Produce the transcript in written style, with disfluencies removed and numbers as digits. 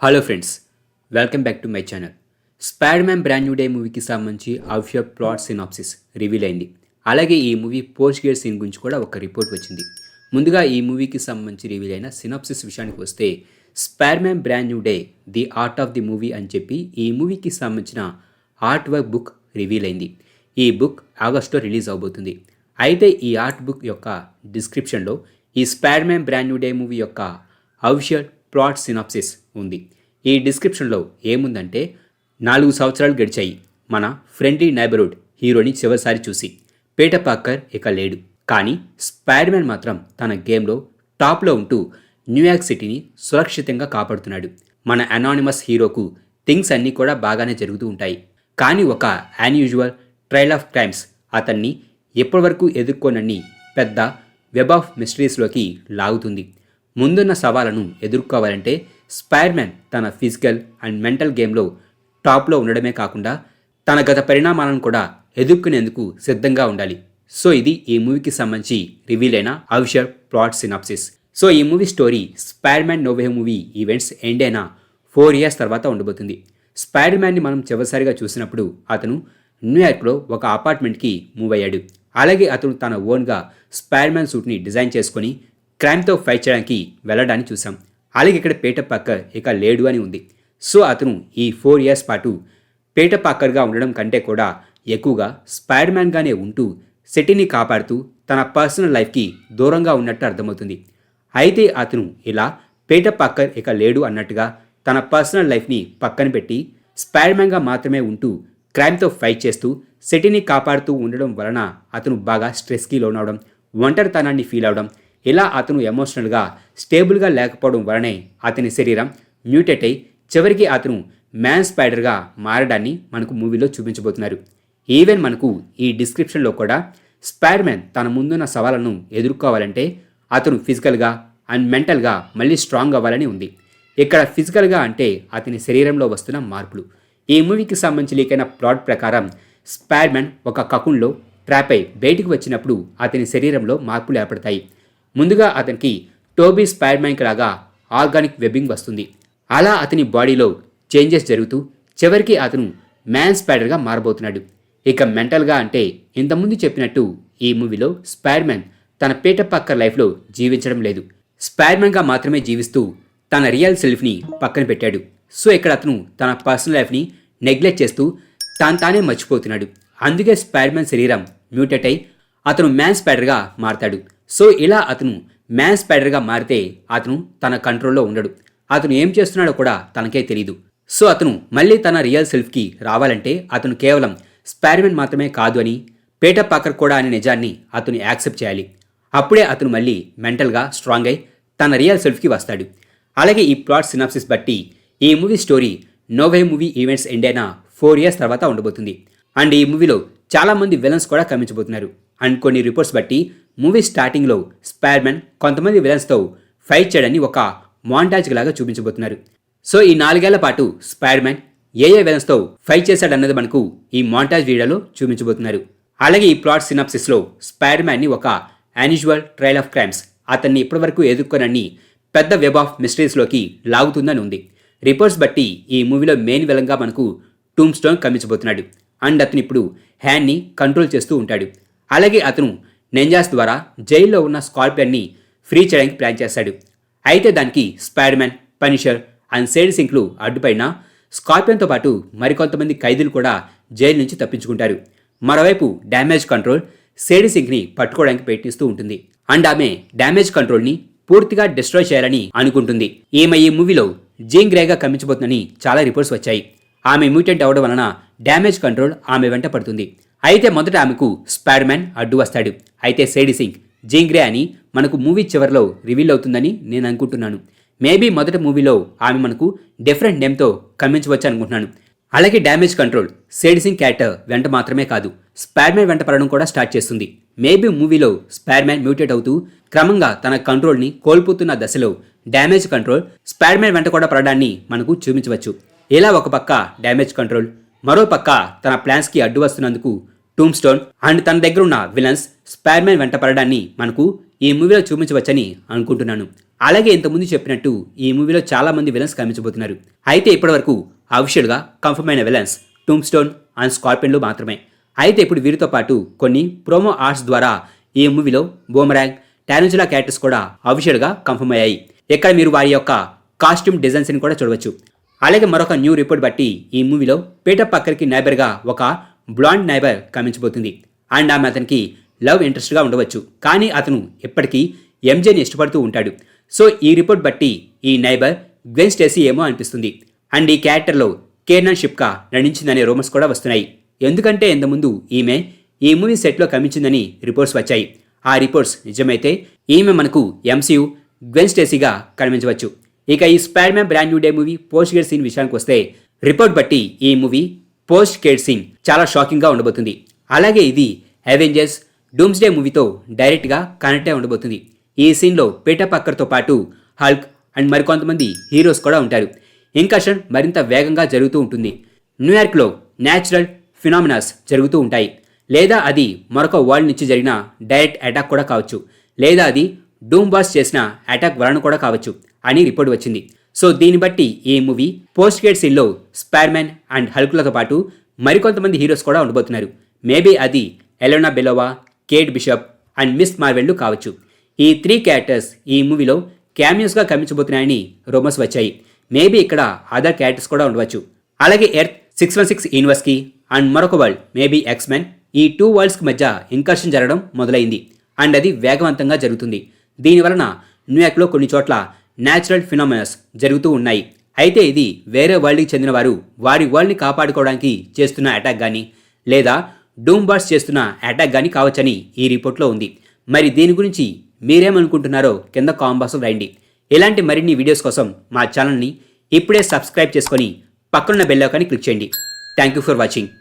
Hello friends, welcome back to my channel. Spider Man brand new day మూవీకి సంబంధించి official plot synopsis reveal అయింది. అలాగే ఈ movie post gate scene గురించి కూడా ఒక రిపోర్ట్ వచ్చింది. ముందుగా ఈ మూవీకి సంబంధించి రివీల్ అయిన సినాప్సిస్ విషయానికి వస్తే, spider Man brand new day the art of the movie అని చెప్పి ఈ మూవీకి సంబంధించిన ఆర్ట్ వర్క్ బుక్ రివీల్ అయింది. ఈ బుక్ ఆగస్టులో రిలీజ్ అవబోతుంది. అయితే ఈ ఆర్ట్ బుక్ యొక్క డిస్క్రిప్షన్లో ఈ Spider Man brand new day movie యొక్క అఫిషియల్ ప్లాట్ సినాప్సిస్ ఉంది. ఈ డిస్క్రిప్షన్లో ఏముందంటే, 4 సంవత్సరాలు గడిచాయి మన ఫ్రెండ్లీ నైబర్హుడ్ హీరోని చివరిసారి చూసి. పీటర్ పార్కర్ ఇక లేడు, కానీ స్పైడర్ మ్యాన్ మాత్రం తన గేమ్లో టాప్లో ఉంటూ న్యూయార్క్ సిటీని సురక్షితంగా కాపాడుతున్నాడు. మన అనానిమస్ హీరోకు థింగ్స్ అన్నీ కూడా బాగానే జరుగుతూ ఉంటాయి, కానీ ఒక అన్యూజువల్ ట్రైల్ ఆఫ్ క్రైమ్స్ అతన్ని ఎప్పటివరకు ఎదుర్కోనన్ని పెద్ద వెబ్ ఆఫ్ మిస్టరీస్లోకి లాగుతుంది. ముందున్న సవాళ్లను ఎదుర్కోవాలంటే స్పైడర్ మ్యాన్ తన ఫిజికల్ అండ్ మెంటల్ గేమ్లో టాప్లో ఉండడమే కాకుండా తన గత పరిణామాలను కూడా ఎదుర్కొనేందుకు సిద్ధంగా ఉండాలి. సో ఇది ఈ మూవీకి సంబంధించి రివీల్ అయిన అఫిషియల్ ప్లాట్ సినాప్సిస్. సో ఈ movie story Spider Man No Way movie events end అయిన 4 years తర్వాత ఉండబోతుంది. స్పైడర్ మ్యాన్ని మనం చివరిసారిగా చూసినప్పుడు అతను న్యూయార్క్లో ఒక అపార్ట్మెంట్కి మూవ్ అయ్యాడు. అలాగే అతను తన ఓన్గా స్పైడర్ మ్యాన్ సూట్ని డిజైన్ చేసుకొని క్రైమ్తో ఫైట్ చేయడానికి వెళ్ళడాన్ని చూసాం. అలాగే ఇక్కడ పీటర్ పార్కర్ ఇక లేడు అని ఉంది. సో అతను ఈ 4 years పాటు పీటర్ పార్కర్గా ఉండడం కంటే కూడా ఎక్కువగా స్పైడర్ మ్యాన్గానే ఉంటూ సిటీని కాపాడుతూ తన పర్సనల్ లైఫ్కి దూరంగా ఉన్నట్టు అర్థమవుతుంది. అయితే అతను ఇలా పీటర్ పార్కర్ ఇక లేడు అన్నట్టుగా తన పర్సనల్ లైఫ్ని పక్కన పెట్టి స్పైడర్ మ్యాన్గా మాత్రమే ఉంటూ క్రైమ్తో ఫైట్ చేస్తూ సిటీని కాపాడుతూ ఉండడం వలన అతను బాగా స్ట్రెస్కి లోనవడం, ఒంటరితనాన్ని ఫీల్ అవడం, ఇలా అతను ఎమోషనల్గా స్టేబుల్గా లేకపోవడం వలనే అతని శరీరం మ్యూటేట్ అయి చివరికి అతను మ్యాన్ స్పైడర్గా మారడాన్ని మనకు మూవీలో చూపించబోతున్నారు. ఈవెన్ మనకు ఈ డిస్క్రిప్షన్లో కూడా స్పైడర్ మ్యాన్ తన ముందున్న సవాళ్లను ఎదుర్కోవాలంటే అతను ఫిజికల్గా అండ్ మెంటల్గా మళ్ళీ స్ట్రాంగ్ అవ్వాలని ఉంది. ఇక్కడ ఫిజికల్గా అంటే అతని శరీరంలో వస్తున్న మార్పులు. ఈ మూవీకి సంబంధించి లీకైన ప్లాట్ ప్రకారం స్పైడర్ మ్యాన్ ఒక కకున్లో ట్రాప్ అయి బయటికి వచ్చినప్పుడు అతని శరీరంలో మార్పులు ఏర్పడతాయి. ముందుగా అతనికి టోబీ స్పైడర్ మ్యాన్కి లాగా ఆర్గానిక్ వెబ్బింగ్ వస్తుంది. అలా అతని బాడీలో చేంజెస్ జరుగుతూ చివరికి అతను మ్యాన్ స్పైడర్గా మారబోతున్నాడు. ఇక మెంటల్గా అంటే ఇంతకుముందు చెప్పినట్టు ఈ మూవీలో స్పైడర్ మ్యాన్ తన పీటర్ పార్కర్ లైఫ్లో జీవించడం లేదు. స్పైడర్ మ్యాన్గా మాత్రమే జీవిస్తూ తన రియల్ సెల్ఫ్ని పక్కన పెట్టాడు. సో ఇక్కడ అతను తన పర్సనల్ లైఫ్ని నెగ్లెక్ట్ చేస్తూ తానే మర్చిపోతున్నాడు. అందుకే స్పైడర్ మ్యాన్ శరీరం మ్యూటేట్ అయి అతను మ్యాన్ స్పైడర్గా మారతాడు. సో ఇలా అతను మ్యాన్ స్పైడర్గా మారితే అతను తన కంట్రోల్లో ఉండడు. అతను ఏం చేస్తున్నాడో కూడా తనకే తెలీదు. సో అతను మళ్ళీ తన రియల్ సెల్ఫ్కి రావాలంటే అతను కేవలం స్పైడర్ మ్యాన్ మాత్రమే కాదు అని, పీటర్ పార్కర్ కూడా అనే నిజాన్ని అతను యాక్సెప్ట్ చేయాలి. అప్పుడే అతను మళ్ళీ మెంటల్గా స్ట్రాంగ్ అయి తన రియల్ సెల్ఫ్కి వస్తాడు. అలాగే ఈ ప్లాట్ సినాప్సిస్ బట్టి ఈ movie story No Way movie events end అయిన 4 years తర్వాత ఉండబోతుంది. అండ్ ఈ మూవీలో చాలామంది విలన్స్ కూడా కనిపించబోతున్నారు. అండ్ కొన్ని రిపోర్ట్స్ బట్టి మూవీ స్టార్టింగ్లో స్పైడర్ మ్యాన్ కొంతమంది విలన్స్తో ఫైట్ చేయడాన్ని ఒక మాంటాజ్ లాగా చూపించబోతున్నారు. సో ఈ 4 ఏళ్ల పాటు స్పైడర్ మ్యాన్ ఏ విలన్స్తో ఫైట్ చేశాడన్నది మనకు ఈ మాంటాజ్ వీడియోలో చూపించబోతున్నారు. అలాగే ఈ ప్లాట్ సినాప్సిస్లో స్పైడర్ మ్యాన్ని ఒక అన్యూజువల్ ట్రైల్ ఆఫ్ క్రైమ్స్ అతన్ని ఇప్పటివరకు ఎదుర్కొనని పెద్ద వెబ్ ఆఫ్ మిస్టరీస్లోకి లాగుతుందని ఉంది. రిపోర్ట్స్ బట్టి ఈ మూవీలో మెయిన్ విలన్గా మనకు టూమ్ స్టోన్ కనిపించబోతున్నాడు. అండ్ అతను ఇప్పుడు హ్యాండ్ని కంట్రోల్ చేస్తూ ఉంటాడు. అలాగే అతను నెంజాస్ ద్వారా జైల్లో ఉన్న స్కార్పియన్ని ఫ్రీ చేయడానికి ప్లాన్ చేశాడు. అయితే దానికి స్పైడర్ మ్యాన్, పనిషర్ అండ్ సేడ్ సింక్లు అడ్డుపైన స్కార్పియన్తో పాటు మరికొంతమంది ఖైదీలు కూడా జైలు నుంచి తప్పించుకుంటారు. మరోవైపు డ్యామేజ్ కంట్రోల్ సేడ్ సింక్ని పట్టుకోవడానికి ప్రయత్నిస్తూ ఉంటుంది. అండ్ ఆమె డ్యామేజ్ కంట్రోల్ని పూర్తిగా డిస్ట్రాయ్ చేయాలని అనుకుంటుంది. ఈమె ఈ మూవీలో జీన్ గ్రేగా కనిపించబోతుందని చాలా రిపోర్ట్స్ వచ్చాయి. ఆమె మ్యూటెంట్ అవడం వలన డ్యామేజ్ కంట్రోల్ ఆమె వెంట పడుతుంది. అయితే మొదట ఆమెకు స్పైడర్ మ్యాన్ అడ్డు వస్తాడు. అయితే సేడ్ సింక్ జీన్ గ్రే అని మనకు మూవీ చివరిలో రివీల్ అవుతుందని నేను అనుకుంటున్నాను. మేబీ మొదటి మూవీలో ఆమె మనకు డిఫరెంట్ నేమ్తో కనిపించవచ్చు అనుకుంటున్నాను. అలాగే డ్యామేజ్ కంట్రోల్ సేడ్ సింక్ క్యారెక్టర్ వెంట మాత్రమే కాదు, స్పైడర్ మ్యాన్ వెంట పడడం కూడా స్టార్ట్ చేస్తుంది. మేబీ మూవీలో స్పైడర్ మ్యాన్ మ్యూటేట్ అవుతూ క్రమంగా తన కంట్రోల్ని కోల్పోతున్న దశలో డ్యామేజ్ కంట్రోల్ స్పైడర్ మ్యాన్ వెంట కూడా పడడాన్ని మనకు చూపించవచ్చు. ఇలా ఒక పక్క డ్యామేజ్ కంట్రోల్, మరో పక్క తన ప్లాన్స్కి అడ్డు వస్తున్నందుకు టూమ్ స్టోన్ అండ్ తన దగ్గర ఉన్న విలన్స్ స్పైడర్ మ్యాన్ వెంట పడడాన్ని మనకు ఈ మూవీలో చూపించవచ్చని అనుకుంటున్నాను. అలాగే ఇంతకుముందు చెప్పినట్టు ఈ మూవీలో చాలా మంది విలన్స్ కనిపించబోతున్నారు. అయితే ఇప్పటివరకు అఫీషియల్గా కన్ఫర్మ్ అయిన విలన్స్ టూమ్ స్టోన్ అండ్ స్కార్పియన్లు మాత్రమే. అయితే ఇప్పుడు వీరితో పాటు కొన్ని ప్రోమో ఆర్ట్స్ ద్వారా ఈ మూవీలో బూమరాంగ్, టారెంటులా క్యారెక్టర్స్ కూడా అఫీషియల్గా కన్ఫర్మ్ అయ్యాయి. ఇక్కడ మీరు వారి యొక్క కాస్ట్యూమ్ డిజైన్స్ని కూడా చూడవచ్చు. అలాగే మరొక న్యూ రిపోర్ట్ బట్టి ఈ మూవీలో పీటర్ పక్కర్కి నైబర్గా ఒక బ్లాండ్ నైబర్ కనిపించబోతుంది. అండ్ ఆమె అతనికి లవ్ ఇంట్రెస్ట్గా ఉండవచ్చు, కానీ అతను ఎప్పటికీ ఎంజేని ఇష్టపడుతూ ఉంటాడు. సో ఈ రిపోర్ట్ బట్టి ఈ నైబర్ గ్వెన్ స్టేసీ ఏమో అనిపిస్తుంది. అండ్ ఈ క్యారెక్టర్లో కేర్నాన్ షిప్కా నటించిందనే రూమర్స్ కూడా వస్తున్నాయి. ఎందుకంటే ఇంతకుముందు ఈమె ఈ మూవీ సెట్లో కనిపించిందని రిపోర్ట్స్ వచ్చాయి. ఆ రిపోర్ట్స్ నిజమైతే ఈమె మనకు ఎంసీయూ గ్వెన్ స్టేసీగా కనిపించవచ్చు. ఇక ఈ Spider Man brand new day movie post credit scene విషయానికి వస్తే రిపోర్ట్ బట్టి ఈ మూవీ పోస్ట్ క్రెడిట్ సీన్ చాలా షాకింగ్గా ఉండబోతుంది. అలాగే ఇది అవెంజర్స్ డూమ్స్డే మూవీతో డైరెక్ట్గా కనెక్ట్ అయి ఉండబోతుంది. ఈ సీన్లో పీటర్ పక్కర్తో పాటు హల్క్ అండ్ మరికొంతమంది హీరోస్ కూడా ఉంటారు. ఇన్కర్షన్ మరింత వేగంగా జరుగుతూ ఉంటుంది. న్యూయార్క్లో న్యాచురల్ ఫినామినాస్ జరుగుతూ ఉంటాయి. లేదా అది మరొక వరల్డ్ నుంచి జరిగిన డైరెక్ట్ అటాక్ కూడా కావచ్చు, లేదా అది డూమ్ బాస్ చేసిన అటాక్ వలన కూడా కావచ్చు అని రిపోర్ట్ వచ్చింది. సో దీన్ని బట్టి ఈ మూవీ పోస్ట్ క్రెడిట్ సీన్లో స్పైడర్ మ్యాన్ అండ్ హల్క్లతో పాటు మరికొంతమంది హీరోస్ కూడా ఉండబోతున్నారు. మేబీ అది Elena Belova, Kate Bishop and Miss మార్వెల్లు కావచ్చు. ఈ 3 క్యారెక్టర్స్ ఈ మూవీలో క్యామియోస్గా కనిపించబోతున్నాయని రూమర్స్ వచ్చాయి. మేబీ ఇక్కడ అదర్ క్యారెక్టర్స్ కూడా ఉండవచ్చు. అలాగే ఎర్త్ 616 యూనివర్స్కి అండ్ మరొక వరల్డ్ మేబీ ఎక్స్మెన్, ఈ 2 వరల్డ్స్కి మధ్య ఇన్కర్షన్ జరగడం మొదలైంది. అండ్ అది వేగవంతంగా జరుగుతుంది. దీనివలన న్యూయార్క్లో కొన్ని చోట్ల న్యాచురల్ ఫినామినాస్ జరుగుతూ ఉన్నాయి. అయితే ఇది వేరే వరల్డ్కి చెందిన వారు వారి వరల్డ్ని కాపాడుకోవడానికి చేస్తున్న అటాక్ కానీ, లేదా డూమ్ బాస్ చేస్తున్న అటాక్ కానీ కావచ్చని ఈ రిపోర్ట్లో ఉంది. మరి దీని గురించి మీరేమనుకుంటున్నారో కింద కామెంట్ బాక్స్లో రాయండి. ఇలాంటి మరిన్ని వీడియోస్ కోసం మా ఛానల్ని ఇప్పుడే సబ్స్క్రైబ్ చేసుకొని పక్కనున్న బెల్ ఐకాన్ని క్లిక్ చేయండి. Thank you for watching.